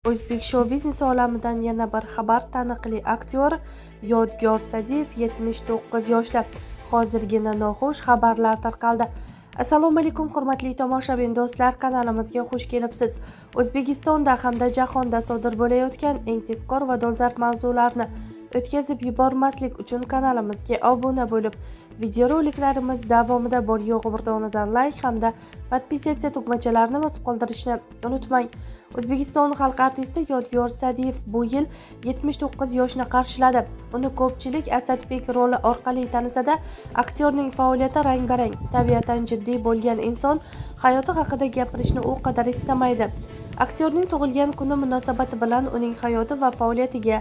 O'zbek shou-biznes olamidan yana bir xabar. Taniqli aktyor Yodgor Sa'diyev 79 yoshda. Hozirgina noxush xabarlar tarqaldi. Assalomu alaykum hurmatli tomoshabin do'stlar, kanalimizga xush kelibsiz. O'zbekistonda hamda jahonda sodir bo'layotgan eng tezkor va dolzarb mavzularni o'tkazib yubormaslik uchun kanalimizga obuna bo'lib, videoroliklarimiz davomida bor yo'g'i bir donadan like hamda podpisatsiya tugmachalarini bosib qoldirishni unutmang. O'zbekiston xalq artisti Yodgor Sa'diyev bu yil 79 yoshni qarshiladi. Uni ko'pchilik Asadbek roli orqali tanisa-da, aktyorning faoliyati rang-barang. Tabiatan jiddiy bo'lgan inson hayoti haqida gapirishni u qadar istamaydi. Aktyorning tug'ilgan kuni munosabati bilan uning hayoti va faoliyatiga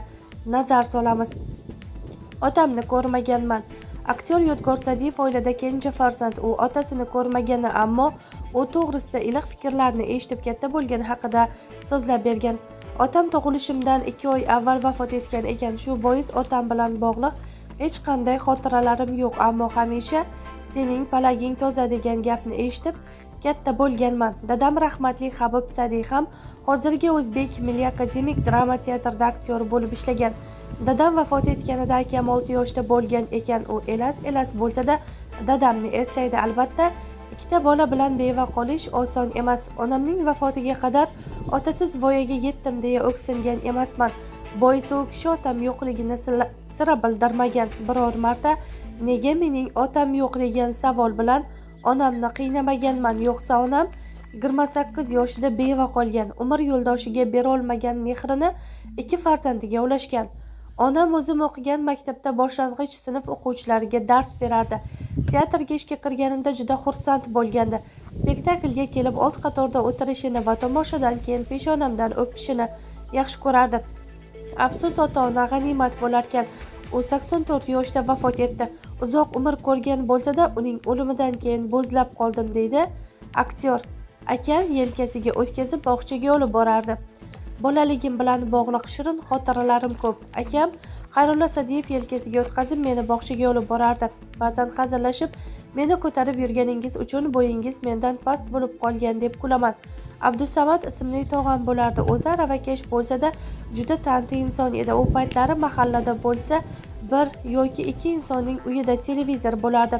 nazar solamiz. Otamni ko'rmaganman. Aktyor Yodgor Sa'diyev oilada kenja farzand. U otasini ko'rmagani, ammo u to'g'risida iliq fikrlarni eshitib katta bo'lgani haqida so'zlab bergan. Otam tug'ilishimdan 2 oy avval vafot etgan ekan. Shu bois otam bilan bog'liq hech qanday xotiralarim yo'q, ammo hamisha sening palaging toza degan gapni eshitib katta bo'lganman. Dadam rahmatli Habib Sa'diy ham hozirgi O'zbek Milliy akademik drama teatrida aktyor bo'lib ishlagan. Dadam vafot etganida akam 6 yoshda bo'lgan ekan. U elas bo'lsa-da dadamni eslaydi. Albatta, ikkita bola bilan beva qolish oson emas. Onamning vafotiga qadar otasiz voyaga yetdim deya o'ksingan emasman. Boisi u kishi otam yo'qligini sira bildirmagan. Biror marta nega mening otam yo'q degan savol bilan onamni qiynamaganman. Yo'qsa onam 28 yoshida beva qolgan. Umr yo'ldoshiga bera olmagan mehrini 2 farzandiga ulashgan. Onam o'zim o'qigan maktabda boshlang'ich sinf o'quvchilariga dars berardi. Teatrga ishga kirganimda juda xursand bo'lgandi. Spektaklga kelib old qatorda o'tirishini va tomoshadan keyin peshonamdan o'pishini yaxshi ko'rardi. Afsus, ota-ona g'animat bo'larkan. U 84 yoshda vafot etdi. Uzoq umr ko'rgan bo'lsa-da, uning o'limidan keyin bo'zlab qoldim, deydi aktyor. Akam yelkasiga o'tkazib bog'chaga olib borardi. Bolaligim bilan bog'liq shirin xotiralarim ko'p. Akam Xayrulla Sa'diyev yelkasiga o'tkazib meni bog'chaga olib borardi. Ba'zan hazillashib, meni ko'tarib yurganingiz uchun bo'yingiz mendan past bo'lib qolgan deb kulaman. Abdusamad ismli tog'am bo'lardi. O'zi aravakash bo'lsa-da, juda tanti inson edi. U paytlari mahallada bo'lsa, bir yoki 2 insonning uyida televizor bo'lardi.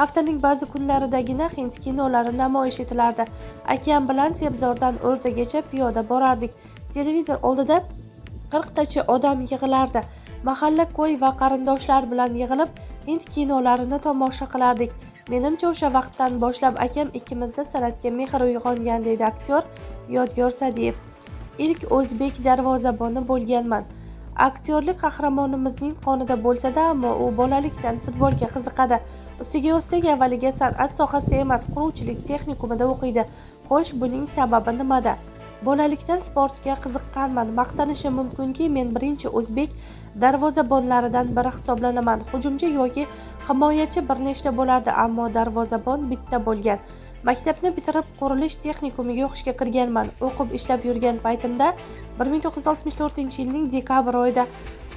Haftaning ba'zi kunlaridagina hind kinolari namoyish etilardi. Akam bilan Sebzordan O'rdagacha piyoda borardik. Televizor oldida 40 tacha odam yig'ilardi. Mahalla ko'y va qarindoshlar bilan yig'ilib hind kinolarini tomosha qilardik. Menimcha o'sha vaqtdan boshlab akam ikkimizda san'atga mehr uyg'ongan, deydi aktyor Yodgor Sa'diyev. Ilk o'zbek darvozaboni bo'lganman. Aktyorlik qahramonimizning qonida bo'lsa-da, ammo u bolalikdan futbolga qiziqadi. Ustiga ustak avvaliga san'at sohasida emas, quruvchilik texnikumida o'qiydi. Xo'sh, buning sababi nimada? Bolalikdan sportga qiziqqanman. Maqtanishim mumkinki, men birinchi o'zbek darvozabonlaridan biri hisoblanaman. Hujumchi yoki himoyachi bir nechta bo'lardi, ammo darvozabon bitta bo'lgan. Maktabni bitirib qurilish texnikumiga o'qishga kirganman. O'qib ishlab yurgan paytimda 1964-yilning dekabr oyida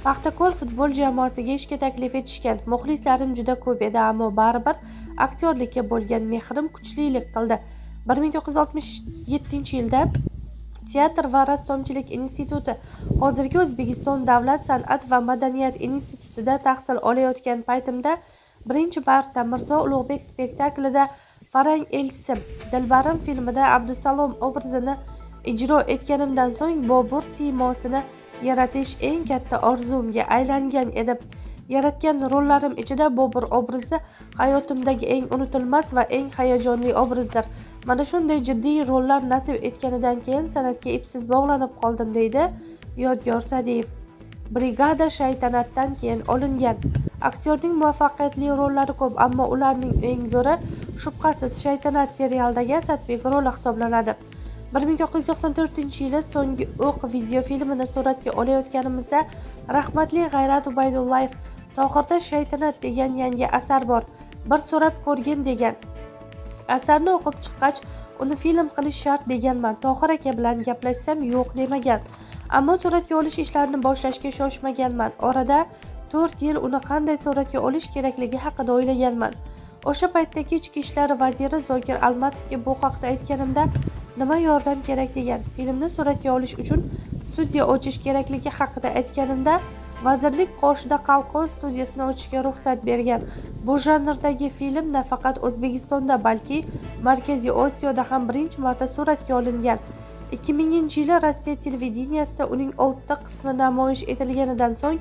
Paxtakor futbol jamoasiga ishga taklif etishgan. Muxlislarim juda ko'p edi, ammo baribir aktyorlikka bo'lgan mehrim kuchlilik qildi. 1967-yilda Teatr va rassomchilik instituti, hozirgi O'zbekiston davlat san'at va madaniyat institutida tahsil olayotgan paytimda birinchi marta Mirzo Ulug'bek spektaklida Farang elchisi, Dilbarim filmida Abdusalom obrazini ijro etganimdan so'ng Bobur siymosini yaratish eng katta orzumga aylangan edi. Yaratgan rollarim ichida Bobur obrazi hayotimdagi eng unutilmas va eng hayajonli obrazdir. Mana shunday jiddiy rollar nasib etganidan keyin san'atga ipsiz bog'lanib qoldim, deydi Yodgor Sa'diyev. Brigada shaytanatdan keyin olingan. Aktyorning muvaffaqiyatli rollari ko'p, ammo ularning eng zo'ri shubhasiz Shaytanat serialidagi Asadbek roli hisoblanadi. 1994-yili So'nggi o'q video filmini suratga olayotganimizda rahmatli G'ayrat Ubaydullayev Tohirda Shaytanat degan yangi asar bor, bir so'rab ko'rgin degan. Asarni o'qib chiqqach, uni film qilish shart deganman. Tohir aka bilan gaplashsam yo'q demagan. Ammo suratga olish ishlarini boshlashga shoshmaganman. Orada 4 yil uni qanday suratga olish kerakligi haqida o'ylaganman. O'sha paytdagi ichki ishlar vaziri Zokir Almatovga bu haqda aytganimda, nima yordam kerak degan. Filmni suratga olish uchun studiya ochish kerakligi haqida aytganimda, vazirlik qoshida Qalqon studiyasini ochishga ruxsat bergan. Bu janrdagi film nafaqat O'zbekistonda, balki Markaziy Osiyoda ham birinchi marta suratga olingan. 2000-yili Rossiya televideniyasida uning 6 qismi namoyish etilganidan so'ng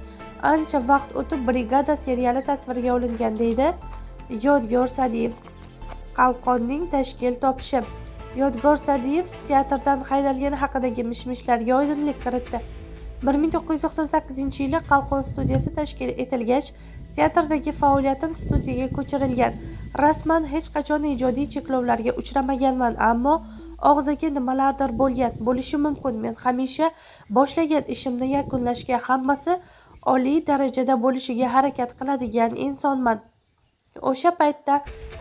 ancha vaqt o'tib Brigada seriali tasvirga olingan, deydi Yodgor Sa'diyev. Qalqonning tashkil topishi. Yodgor Sa'diyev teatrdan haydalgani haqidagi mish-mishlarga oydinlik kiritdi. 1998-yili Qalqon studiyasi tashkil etilgach, teatrdagi faoliyatim studiyaga ko'chirilgan. Rasman hech qachon ijodiy cheklovlarga uchramaganman, ammo og'ziga nimalardir bo'lishi mumkin. Men hamisha boshlagan ishimni yakunlashga, hammasi oliy darajada bo'lishiga harakat qiladigan insonman. O'sha paytda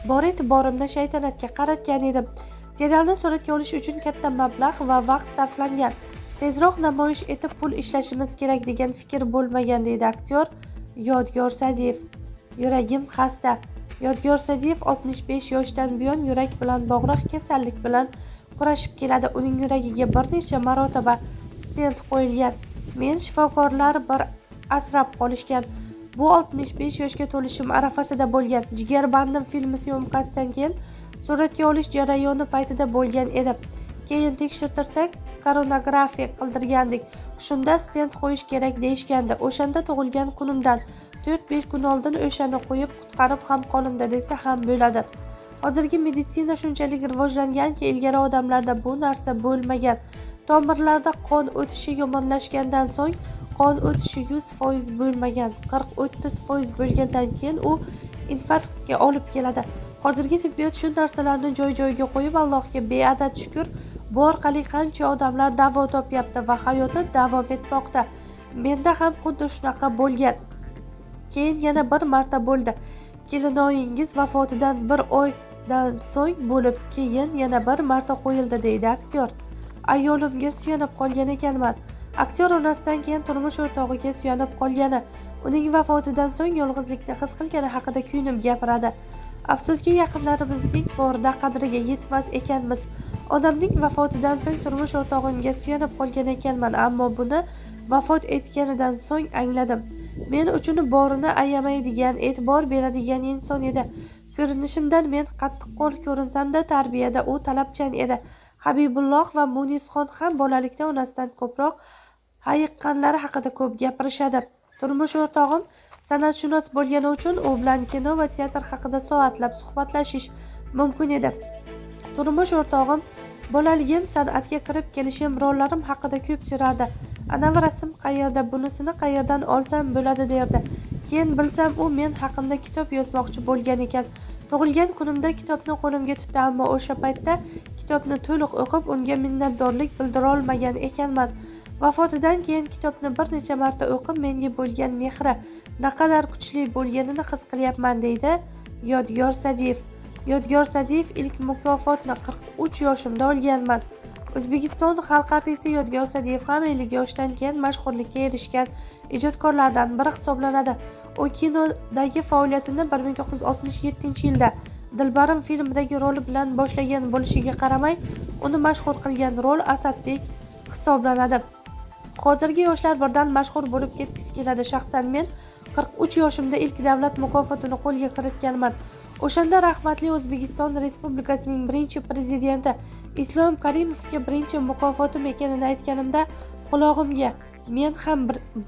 bor e'tiborimni shaytanatga qaratgan edim. Serialni suratga olish uchun katta mablag' va vaqt sarflangan. Tezroq namoyish etib pul ishlashimiz kerak degan fikr bo'lmagan, deydi aktyor Yodgor Sa'diyev. Yuragim xasta. Yodgor Sa'diyev 65 yoshdan buyon yurak bilan bog'liq kasallik bilan kurashib keladi. Uning yuragiga bir necha marotaba stent qo'yilgan. Men shifokorlar bir asrab qolishgan. Bu 65 yoshga to'lishim arafasida bo'lgan. Jigar bandim filmi syomkasidan keyin suratga olish jarayoni paytida bo'lgan edi. Keyin tekshirtirsak, koronografiya qildirgandik. Shunda stent qo'yish kerak deyishgandi. O'shanda tug'ilgan kunimdan 4-5 kun oldin o'shani qo'yib qutqarib ham qolindi desa ham bo'ladi. Hozirgi meditsina shunchalik rivojlanganki, ilgari odamlarda bu narsa bo'lmagan. Tomirlarda qon o'tishi yomonlashgandan so'ng qon o'tishi 100% bo'lmagan, 40-30% bo'lgandan keyin u infarktga olib keladi. Hozirgi tibbiyot shu narsalarni joy-joyiga qo'yib, Allohga beadad shukr, bu orqali qancha odamlar davo topyapti va hayoti davom etmoqda. Menda ham xuddi shunaqa bo'lgan. Keyin yana bir marta bo'ldi. Kelinoyingiz vafotidan bir oydan so'ng bo'lib, keyin yana bir marta qo'yildi, deydi aktyor. Ayolimga suyanib qolgan ekanman. Aktyor onasidan keyin turmush o'rtog'iga suyanib qolgani, uning vafotidan so'ng yolg'izlikni his qilgani haqida kuyunib gapiradi. Afsuski, yaqinlarimizning borida qadriga yetmas ekanmiz. Onamning vafotidan so'ng turmush o'rtog'imga suyanib qolgan ekanman, ammo buni vafot etganidan so'ng angladim. Men uchun borini ayamaydigan, e'tibor beradigan inson edi. Ko'rinishimdan men qattiqqo'l ko'rinsam-da, tarbiyada u talabchan edi. Habibulloh va Munisxon ham bolalikda onasidan ko'proq hayiqqanlari haqida ko'p gapirishadi. Turmush o'rtog'im san'atshunos bo'lgani uchun u bilan kino va teatr haqida soatlab suhbatlashish mumkin edi. Turmush o'rtog'im bolaligim, san'atga kirib kelishim, rollarim haqida ko'p so'rardi. Anavi rasm qayerda, bunisini qayerdan olsam bo'ladi derdi. Keyin bilsam, u men haqimda kitob yozmoqchi bo'lgan ekan. Tug'ilgan kunimda kitobni qo'limga tutdi, ammo o'sha paytda kitobni to'liq o'qib, unga minnatdorlik bildira olmagan ekanman. Vafotidan keyin kitobni bir necha marta o'qib, menga bo'lgan mehri naqadar kuchli bo'lganini his qilyapman, deydi Yodgor Sa'diyev. Yodgor Sa'diyev ilk mukofotni 43 yoshimda olganman. O'zbekiston xalq artisti Yodgor Sa'diyev ham 50 yoshdan keyin mashhurlikka erishgan ijodkorlardan biri hisoblanadi. U kinodagi faoliyatini 1967-yilda Dilbarim filmidagi roli bilan boshlagan bo'lishiga qaramay, uni mashhur qilgan rol Asadbek hisoblanadi. Hozirgi yoshlar birdan mashhur bo'lib ketgisi keladi. Shaxsan men 43 yoshimda ilk davlat mukofotini qo'lga kiritganman. O'shanda rahmatli O'zbekiston Respublikasining birinchi prezidenti Islom Karimovga birinchi mukofotim ekanini aytganimda, qulog'imga men ham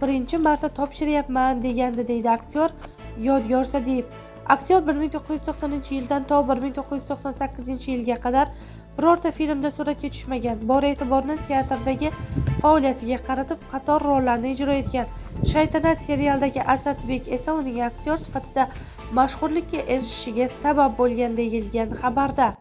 birinchi marta topshiryapman degandi, deydi aktyor Yodgor Sa'diyev. Aktyor 1990-yildan to 1998-yilga qadar birorta filmda suratga tushmagan. Bor e'tiborni teatrdagi faoliyatiga qaratib, qator rollarni ijro etgan. Shaytanat serialidagi Asadbek esa uning aktyor sifatida mashhurlikka erishishiga sabab bo'lgan deyilgan xabarda.